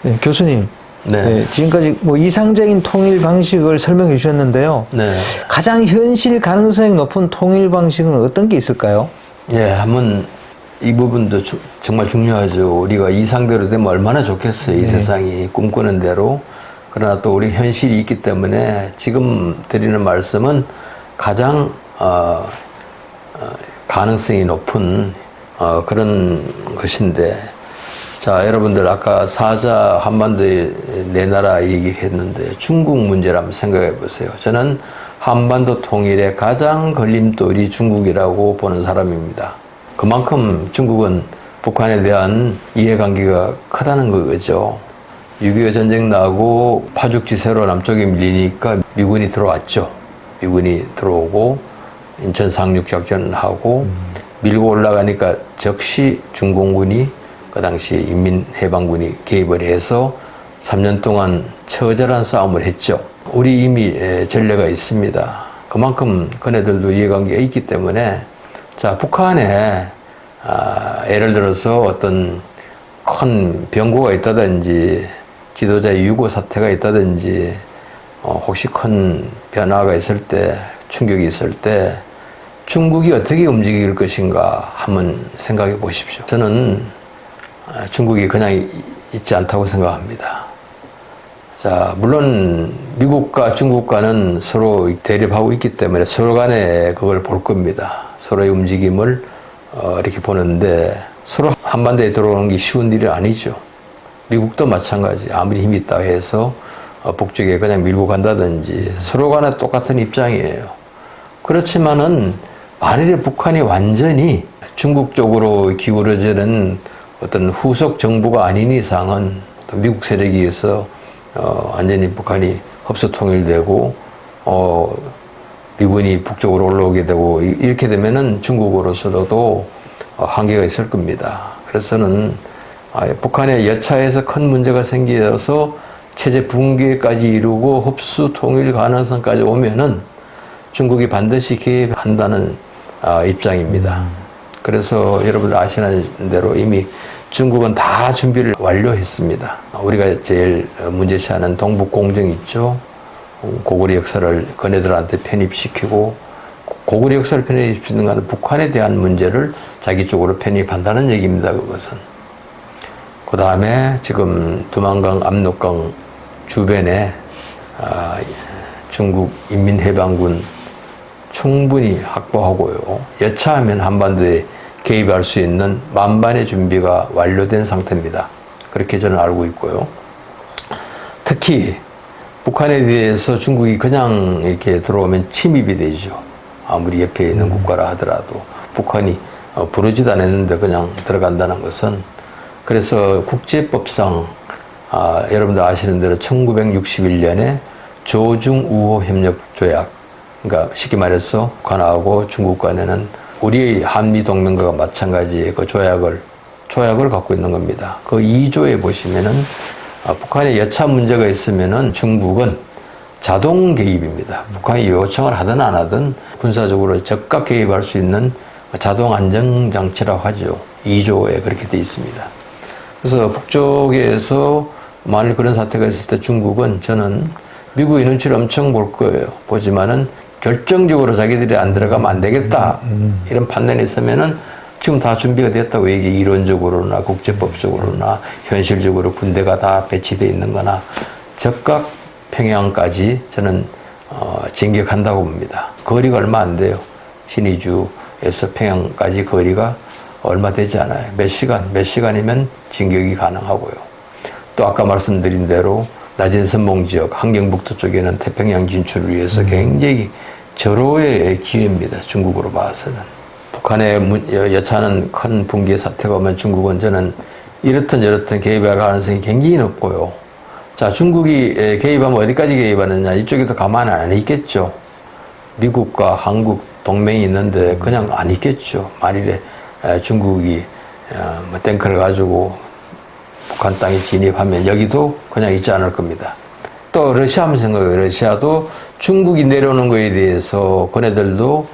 네, 교수님. 네. 네, 지금까지 뭐 이상적인 통일 방식을 설명해 주셨는데요. 네. 가장 현실 가능성이 높은 통일 방식은 어떤 게 있을까요? 예, 한번 이 부분도 정말 중요하죠. 우리가 이 상대로 되면 얼마나 좋겠어요. 이 세상이 꿈꾸는 대로. 그러나 또 우리 현실이 있기 때문에 지금 드리는 말씀은 가장 가능성이 높은 그런 것인데, 자, 여러분들 아까 사자 한반도에 네 나라 얘기를 했는데 중국 문제를 한번 생각해 보세요. 저는 한반도 통일의 가장 걸림돌이 중국이라고 보는 사람입니다. 그만큼 중국은 북한에 대한 이해관계가 크다는 거죠. 6.25 전쟁 나고 파죽지세로 남쪽에 밀리니까 미군이 들어왔죠. 미군이 들어오고 인천 상륙작전을 하고 밀고 올라가니까 즉시 중공군이 그 당시 인민해방군이 개입을 해서 3년 동안 처절한 싸움을 했죠. 우리 이미 전례가 있습니다. 그만큼 그네들도 이해관계가 있기 때문에, 자, 북한에 예를 들어서 어떤 큰 병고가 있다든지 지도자의 유고 사태가 있다든지 혹시 큰 변화가 있을 때, 충격이 있을 때 중국이 어떻게 움직일 것인가 한번 생각해 보십시오. 저는 중국이 그냥 있지 않다고 생각합니다. 자, 물론 미국과 중국과는 서로 대립하고 있기 때문에 서로 간에 그걸 볼 겁니다. 서로의 움직임을 이렇게 보는데, 서로 한반도에 들어오는 게 쉬운 일이 아니죠. 미국도 마찬가지. 아무리 힘이 있다 해서 북쪽에 그냥 밀고 간다든지 서로 간에 똑같은 입장이에요. 그렇지만은 만일에 북한이 완전히 중국 쪽으로 기울어지는 어떤 후속 정부가 아닌 이상은 또 미국 세력에 의해서 완전히 북한이 흡수 통일되고 미군이 북쪽으로 올라오게 되고 이렇게 되면은 중국으로서도 한계가 있을 겁니다. 그래서는 북한의 여차에서 큰 문제가 생겨서 체제 붕괴까지 이루고 흡수 통일 가능성까지 오면은 중국이 반드시 개입한다는 입장입니다. 그래서 여러분들 아시는 대로 이미 중국은 다 준비를 완료했습니다. 우리가 제일 문제시하는 동북 공정 있죠. 고구려 역사를 그네들한테 편입시키고, 고구려 역사를 편입시키는 것은 북한에 대한 문제를 자기 쪽으로 편입한다는 얘기입니다. 그것은. 그 다음에 지금 두만강, 압록강 주변에 중국 인민해방군 충분히 확보하고요. 여차하면 한반도에 개입할 수 있는 만반의 준비가 완료된 상태입니다. 그렇게 저는 알고 있고요. 특히 북한에 대해서 중국이 그냥 이렇게 들어오면 침입이 되죠. 아무리 옆에 있는 국가라 하더라도 북한이 부르지도 않았는데 그냥 들어간다는 것은, 그래서 국제법상 여러분들 아시는 대로 1961년에 조중우호협력조약, 그러니까 쉽게 말해서 북한하고 중국 간에는 우리의 한미동맹과 마찬가지의 그 조약을 갖고 있는 겁니다. 그 2조에 보시면은 북한에 여차 문제가 있으면은 중국은 자동 개입입니다. 북한이 요청을 하든 안 하든 군사적으로 즉각 개입할 수 있는 자동 안정장치라고 하죠. 2조에 그렇게 돼 있습니다. 그래서 북쪽에서 만일 그런 사태가 있을 때 중국은, 저는 미국의 눈치를 엄청 볼 거예요. 보지만은 결정적으로 자기들이 안 들어가면 안 되겠다, 이런 판단이 있으면은 지금 다 준비가 됐다고 얘기, 이론적으로나 국제법적으로나 현실적으로 군대가 다 배치되어 있는 거나 즉각 평양까지 저는 진격한다고 봅니다. 거리가 얼마 안 돼요. 신의주에서 평양까지 거리가 얼마 되지 않아요. 몇 시간이면 진격이 가능하고요. 또 아까 말씀드린 대로 낮은 선봉 지역, 함경북도 쪽에는 태평양 진출을 위해서 굉장히 절호의 기회입니다. 중국으로 봐서는. 북한에 여차하는 큰 붕괴 사태가 오면 중국은 저는 이렇든 저렇든 개입할 가능성이 굉장히 높고요. 자, 중국이 개입하면 어디까지 개입하느냐, 이쪽에도 가만히 안 있겠죠. 미국과 한국 동맹이 있는데 그냥 안 있겠죠. 만일에 중국이 탱크를 가지고 북한 땅에 진입하면 여기도 그냥 있지 않을 겁니다. 또 러시아 한번 생각해요. 러시아도 중국이 내려오는 거에 대해서 그네들도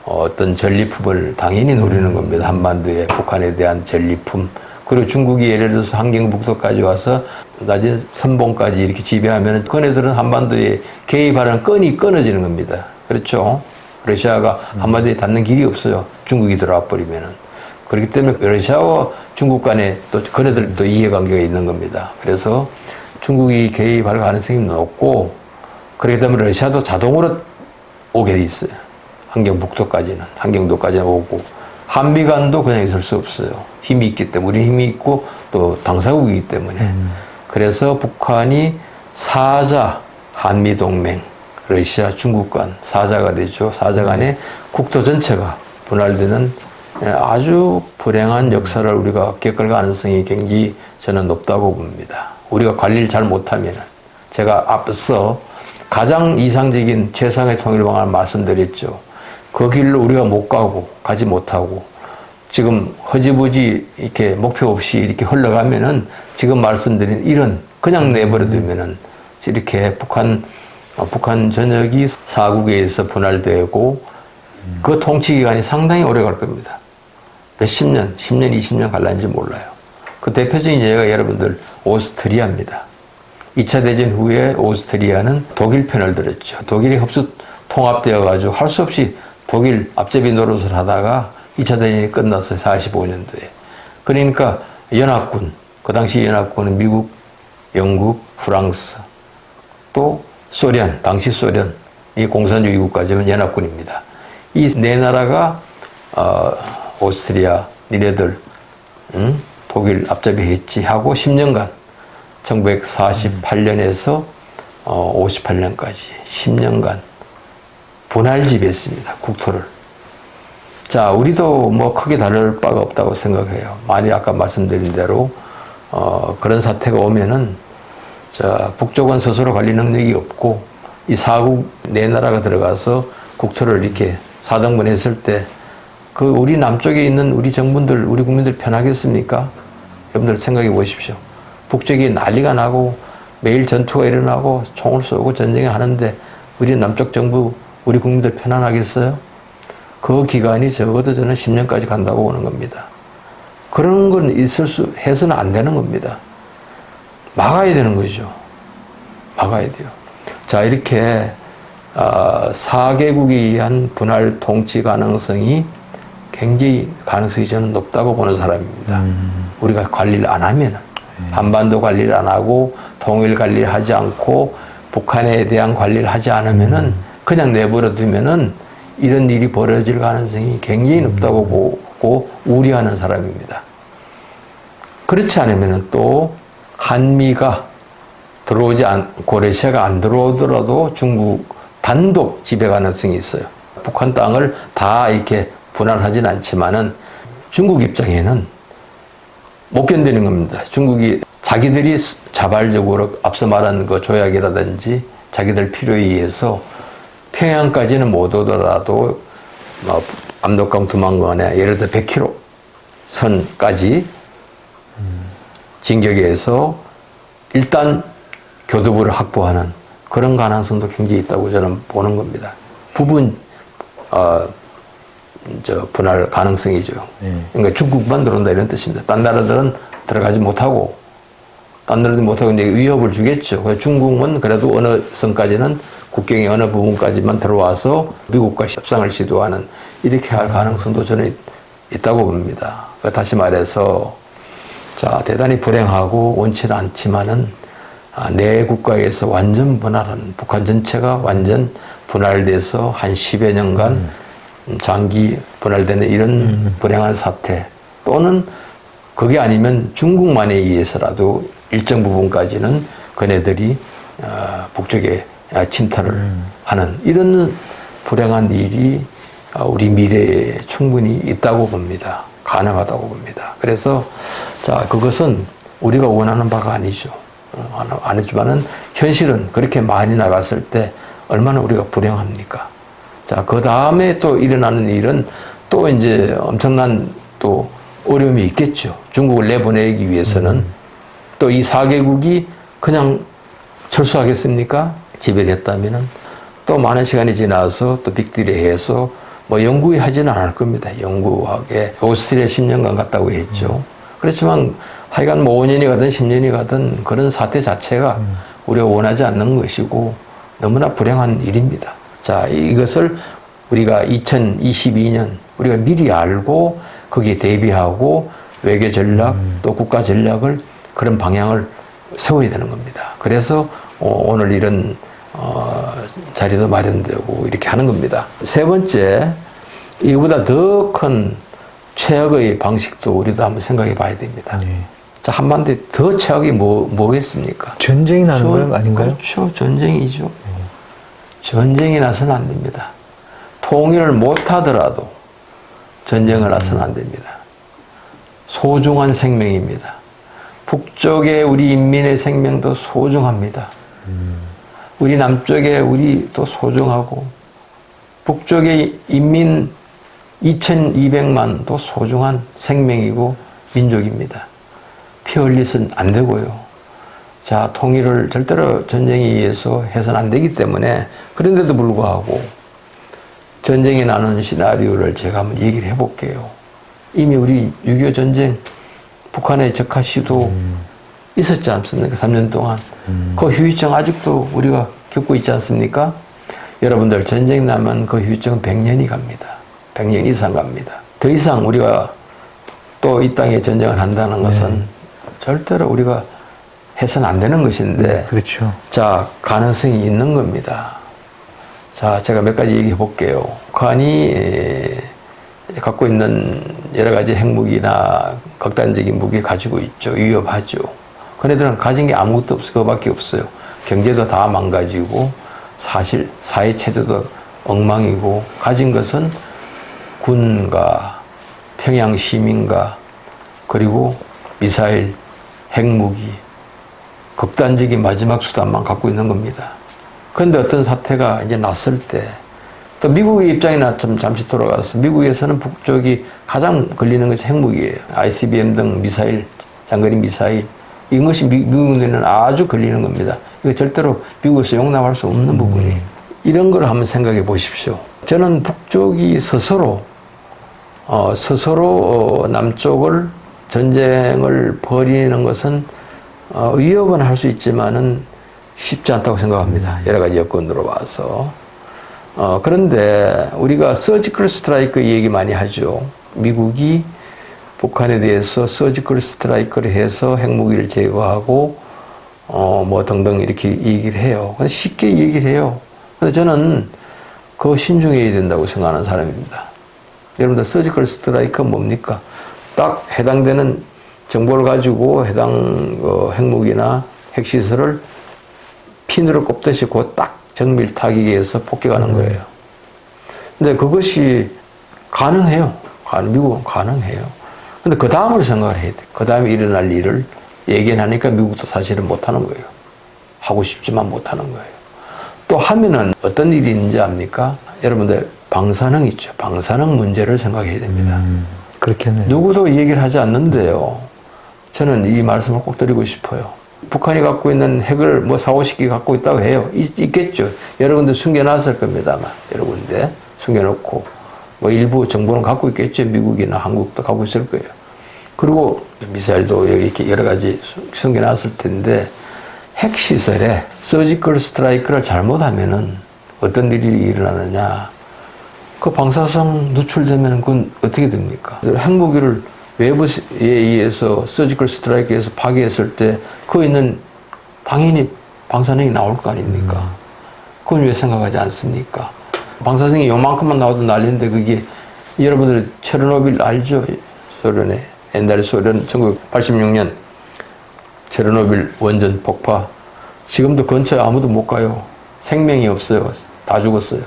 어떤 전리품을 당연히 노리는 겁니다. 한반도에 북한에 대한 전리품, 그리고 중국이 예를 들어서 한경북도까지 와서 낮은 선봉까지 이렇게 지배하면 그네들은 한반도에 개입하는 건이 끊어지는 겁니다. 그렇죠? 러시아가 한반도에 닿는 길이 없어요. 중국이 들어와 버리면은. 그렇기 때문에 러시아와 중국 간에 또 그네들도 이해관계가 있는 겁니다. 그래서 중국이 개입할 가능성이 높고, 그렇기 때문에 러시아도 자동으로 오게 돼 있어요. 한경도까지는 오고, 한미 간도 그냥 있을 수 없어요. 힘이 있기 때문에, 우리 힘이 있고 또 당사국이기 때문에. 그래서 북한이 사자, 한미동맹, 러시아, 중국 간 사자가 되죠. 사자 간의 국토 전체가 분할되는 아주 불행한 역사를 우리가 겪을 가능성이 굉장히 저는 높다고 봅니다. 우리가 관리를 잘 못하면, 제가 앞서 가장 이상적인 최상의 통일 방안을 말씀드렸죠. 그 길로 우리가 못 가고 가지 못하고 지금 허지부지 이렇게 목표 없이 이렇게 흘러가면은 지금 말씀드린 이런 그냥 내버려 두면은 이렇게 북한 전역이 사국에서 분할되고 그 통치 기간이 상당히 오래 갈 겁니다. 몇십 년, 10년, 20년 갈란지 몰라요. 그 대표적인 예가 여러분들 오스트리아입니다. 2차 대전 후에 오스트리아는 독일 편을 들었죠. 독일이 흡수 통합되어 가지고 할 수 없이 독일 앞제비 노릇을 하다가 2차 대전이 끝났어요. 45년도에. 그러니까 연합군, 그 당시 연합군은 미국, 영국, 프랑스, 또 소련, 당시 소련, 이 공산주의 국가지만 연합군입니다. 이 네 나라가 오스트리아 니네들 독일 앞잡이 했지 하고 10년간 1948년에서 58년까지 10년간 분할 지배했습니다. 국토를. 자, 우리도 뭐 크게 다를 바가 없다고 생각해요. 만일 아까 말씀드린 대로 그런 사태가 오면은 자, 북쪽은 스스로 관리 능력이 없고 이 사국 네 나라가 들어가서 국토를 이렇게 4등분 했을 때 그 우리 남쪽에 있는 우리 정부들, 우리 국민들 편하겠습니까? 여러분들 생각해 보십시오. 북쪽이 난리가 나고 매일 전투가 일어나고 총을 쏘고 전쟁을 하는데 우리 남쪽 정부, 우리 국민들 편안하겠어요? 그 기간이 적어도 저는 10년까지 간다고 보는 겁니다. 그런 건 해서는 안 되는 겁니다. 막아야 되는 거죠. 막아야 돼요. 자, 이렇게 4개국에 의한 분할 통치 가능성이 굉장히 가능성이 저는 높다고 보는 사람입니다. 우리가 관리를 안 하면은, 한반도 관리를 안 하고 통일 관리를 하지 않고 북한에 대한 관리를 하지 않으면은 그냥 내버려 두면은 이런 일이 벌어질 가능성이 굉장히 높다고 보고 우려하는 사람입니다. 그렇지 않으면은 또 한미가 들어오지 않고 러시아가 안 들어오더라도 중국 단독 지배 가능성이 있어요. 북한 땅을 다 이렇게 분할하진 않지만은 중국 입장에는 못 견디는 겁니다. 중국이 자기들이 자발적으로 앞서 말한 그 조약이라든지 자기들 필요에 의해서 평양까지는 못 오더라도 압록강 두만강에 예를 들어 100km 선까지 진격해서 일단 교두부를 확보하는 그런 가능성도 굉장히 있다고 저는 보는 겁니다. 부분 분할 가능성이죠. 그러니까 중국만 들어온다 이런 뜻입니다. 딴 나라들은 들어가지 못하고, 딴 나라들이 못하고 이제 위협을 주겠죠. 그래서 중국은 그래도 어느 선까지는 국경의 어느 부분까지만 들어와서 미국과 협상을 시도하는 이렇게 할 가능성도 저는 있다고 봅니다. 다시 말해서 자, 대단히 불행하고 원치는 않지만은 내 국가에서 완전 분할한 북한 전체가 완전 분할돼서 한 10여 년간 장기 분할되는 이런 불행한 사태, 또는 그게 아니면 중국만에 의해서라도 일정 부분까지는 그네들이 북쪽에 침탈을 하는 이런 불행한 일이 우리 미래에 충분히 있다고 봅니다. 가능하다고 봅니다. 그래서 자, 그것은 우리가 원하는 바가 아니죠. 아니지만은 현실은 그렇게 많이 나갔을 때 얼마나 우리가 불행합니까? 자, 그 다음에 또 일어나는 일은 또 이제 엄청난 또 어려움이 있겠죠. 중국을 내보내기 위해서는 또 이 4개국이 그냥 철수하겠습니까? 지배를 했다면은 또 많은 시간이 지나서 또 빅딜에 해서 뭐 영구히 하지는 않을 겁니다. 영구하게 오스트리아 10년간 갔다고 했죠. 그렇지만 하여간 뭐 5년이 가든 10년이 가든 그런 사태 자체가 우리가 원하지 않는 것이고 너무나 불행한 일입니다. 자, 이것을 우리가 2022년 우리가 미리 알고 거기에 대비하고 외교 전략 또 국가 전략을 그런 방향을 세워야 되는 겁니다. 그래서 오늘 이런 자리도 마련되고 이렇게 하는 겁니다. 세 번째, 이거보다 더 큰 최악의 방식도 우리도 한번 생각해 봐야 됩니다. 네. 자, 한반도에 더 최악이 뭐겠습니까? 전쟁이 나는 거 아닌가요? 그렇죠. 전쟁이죠. 전쟁이 나서는 안 됩니다. 통일을 못하더라도 전쟁을 나서는 안 됩니다. 소중한 생명입니다. 북쪽의 우리 인민의 생명도 소중합니다. 우리 남쪽에 우리도 소중하고 북쪽의 인민 2200만도 소중한 생명이고 민족입니다. 피 흘리서는 안 되고요. 자, 통일을 절대로 전쟁에 의해서 해서는 안 되기 때문에 그런데도 불구하고 전쟁이 나는 시나리오를 제가 한번 얘기를 해볼게요. 이미 우리 6.25 전쟁 북한의 적화 시도 있었지 않습니까? 3년 동안. 그 후유증 아직도 우리가 겪고 있지 않습니까? 여러분들 전쟁 나면 그 후유증은 100년이 갑니다. 100년 이상 갑니다. 더 이상 우리가 또 이 땅에 전쟁을 한다는 것은 절대로 우리가 해서는 안 되는 것인데 그렇죠. 자, 가능성이 있는 겁니다. 자, 제가 몇 가지 얘기해 볼게요. 북한이 갖고 있는 여러 가지 핵무기나 극단적인 무기 가지고 있죠. 위협하죠. 그네들은 가진 게 아무것도 없어요. 그거밖에 없어요. 경제도 다 망가지고 사실 사회체제도 엉망이고 가진 것은 군과 평양 시민과 그리고 미사일, 핵무기, 극단적인 마지막 수단만 갖고 있는 겁니다. 그런데 어떤 사태가 이제 났을 때 또 미국의 입장이나 좀 잠시 돌아가서 미국에서는 북쪽이 가장 걸리는 것이 핵무기예요. ICBM 등 미사일, 장거리 미사일 이것이 미국에는 아주 걸리는 겁니다. 이거 절대로 미국에서 용납할 수 없는 부분이에요. 이런 걸 한번 생각해 보십시오. 저는 북쪽이 스스로 남쪽을 전쟁을 벌이는 것은 위협은 할 수 있지만은 쉽지 않다고 생각합니다. 여러 가지 여건으로 봐서. 그런데 우리가 서지컬 스트라이크 얘기 많이 하죠. 미국이 북한에 대해서 서지컬 스트라이크를 해서 핵무기를 제거하고 뭐 등등 이렇게 얘기를 해요. 근데 쉽게 얘기를 해요. 근데 저는 그거 신중해야 된다고 생각하는 사람입니다. 여러분들 서지컬 스트라이크가 뭡니까? 딱 해당되는 정보를 가지고 해당 핵무기나 핵시설을 핀으로 꼽듯이 그 딱 정밀 타격해서 폭격하는 거예요. 근데 그것이 가능해요. 미국은 가능해요. 근데 그 다음을 생각을 해야 돼. 그 다음에 일어날 일을 예견하니까 미국도 사실은 못하는 거예요. 하고 싶지만 못하는 거예요. 또 하면은 어떤 일이 있는지 압니까? 여러분들 방사능 있죠. 방사능 문제를 생각해야 됩니다. 그렇겠네요. 누구도 얘기를 하지 않는데요. 저는 이 말씀을 꼭 드리고 싶어요. 북한이 갖고 있는 핵을 뭐 4, 50개 갖고 있다고 해요. 있겠죠. 여러 군데 숨겨놨을 겁니다. 아마 여러 군데 숨겨놓고 뭐 일부 정보는 갖고 있겠죠. 미국이나 한국도 갖고 있을 거예요. 그리고 미사일도 이렇게 여러 가지 숨겨놨을 텐데 핵시설에 서지컬 스트라이크를 잘못하면은 어떤 일이 일어나느냐. 그 방사성 누출되면 그건 어떻게 됩니까? 핵무기를 외부에 의해서 서지컬 스트라이크에서 파괴했을 때 그 있는 당연히 방사능이 나올 거 아닙니까? 그건 왜 생각하지 않습니까? 방사성이 요만큼만 나와도 난리인데 그게 여러분들 체르노빌 알죠? 소련의 옛날 소련 1986년 체르노빌 원전 폭파 지금도 근처에 아무도 못 가요. 생명이 없어요. 다 죽었어요.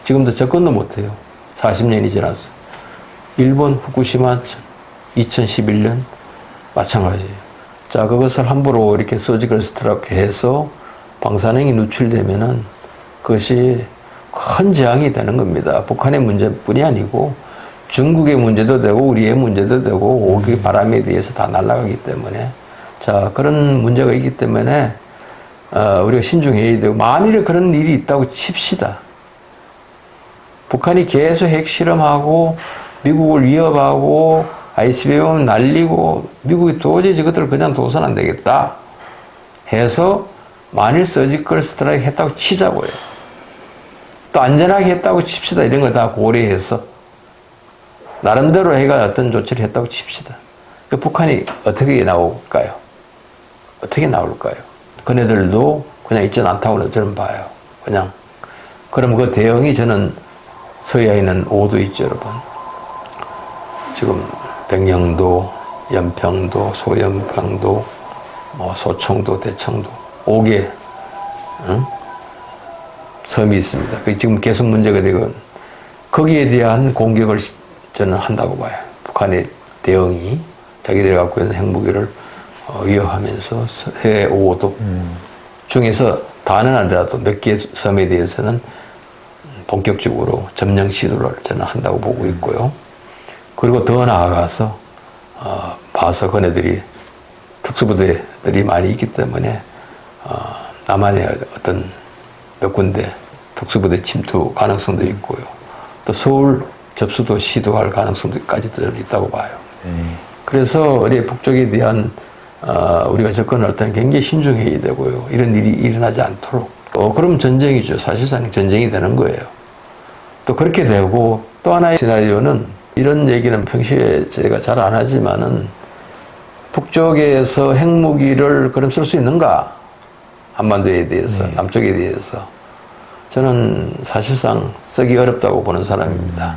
지금도 접근도 못해요. 40년이 지났어요. 일본 후쿠시마 2011년 마찬가지예요. 자, 그것을 함부로 이렇게 서지컬 스트라이크 해서 방사능이 누출되면은 그것이 큰 재앙이 되는 겁니다. 북한의 문제뿐이 아니고 중국의 문제도 되고 우리의 문제도 되고 오기 바람에 대해서 다 날아가기 때문에 자, 그런 문제가 있기 때문에 우리가 신중해야 되고 만일에 그런 일이 있다고 칩시다. 북한이 계속 핵실험하고 미국을 위협하고 ICBM 날리고 미국이 도저히 저것들을 그냥 둬서는 안 되겠다 해서 만일 서지컬 스트라이크 했다고 치자고요. 또 안전하게 했다고 칩시다. 이런 거 다 고려해서 나름대로 해가 어떤 조치를 했다고 칩시다. 북한이 어떻게 나올까요? 어떻게 나올까요? 그네들도 그냥 있진 않다고 저는 봐요. 그냥. 그럼 그 대응이 저는 서해에 있는 5도 있죠, 여러분. 지금 백령도, 연평도, 소연평도, 뭐 소청도, 대청도 5개 섬이 있습니다. 그 지금 계속 문제가 되고 거기에 대한 공격을 저는 한다고 봐요. 북한의 대응이 자기들이 갖고 있는 핵무기를 위협하면서 해외 5도 중에서 다는 아니라도 몇 개 섬에 대해서는 본격적으로 점령 시도를 저는 한다고 보고 있고요. 그리고 더 나아가서 봐서 그네들이 특수부대들이 많이 있기 때문에 남한의 어떤 몇 군데 특수부대 침투 가능성도 있고요. 또 서울 접수도 시도할 가능성까지 있다고 봐요. 그래서 우리 북쪽에 대한 우리가 접근할 때는 굉장히 신중해야 되고요. 이런 일이 일어나지 않도록. 그럼 전쟁이죠. 사실상 전쟁이 되는 거예요. 또 그렇게 되고 또 하나의 시나리오는 이런 얘기는 평소에 제가 잘 안 하지만은 북쪽에서 핵무기를 그럼 쓸 수 있는가? 한반도에 대해서, 남쪽에 대해서. 저는 사실상 쓰기 어렵다고 보는 사람입니다.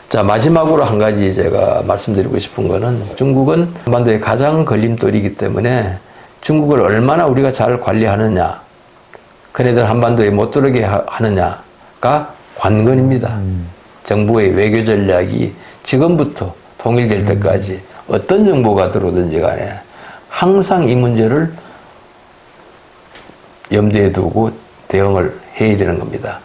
자, 마지막으로 한 가지 제가 말씀드리고 싶은 거는 중국은 한반도의 가장 걸림돌이기 때문에 중국을 얼마나 우리가 잘 관리하느냐, 그네들 한반도에 못 들어오게 하느냐가 관건입니다. 정부의 외교 전략이 지금부터 통일될 때까지 어떤 정보가 들어오든지 간에 항상 이 문제를 염두에 두고 대응을 해야 되는 겁니다.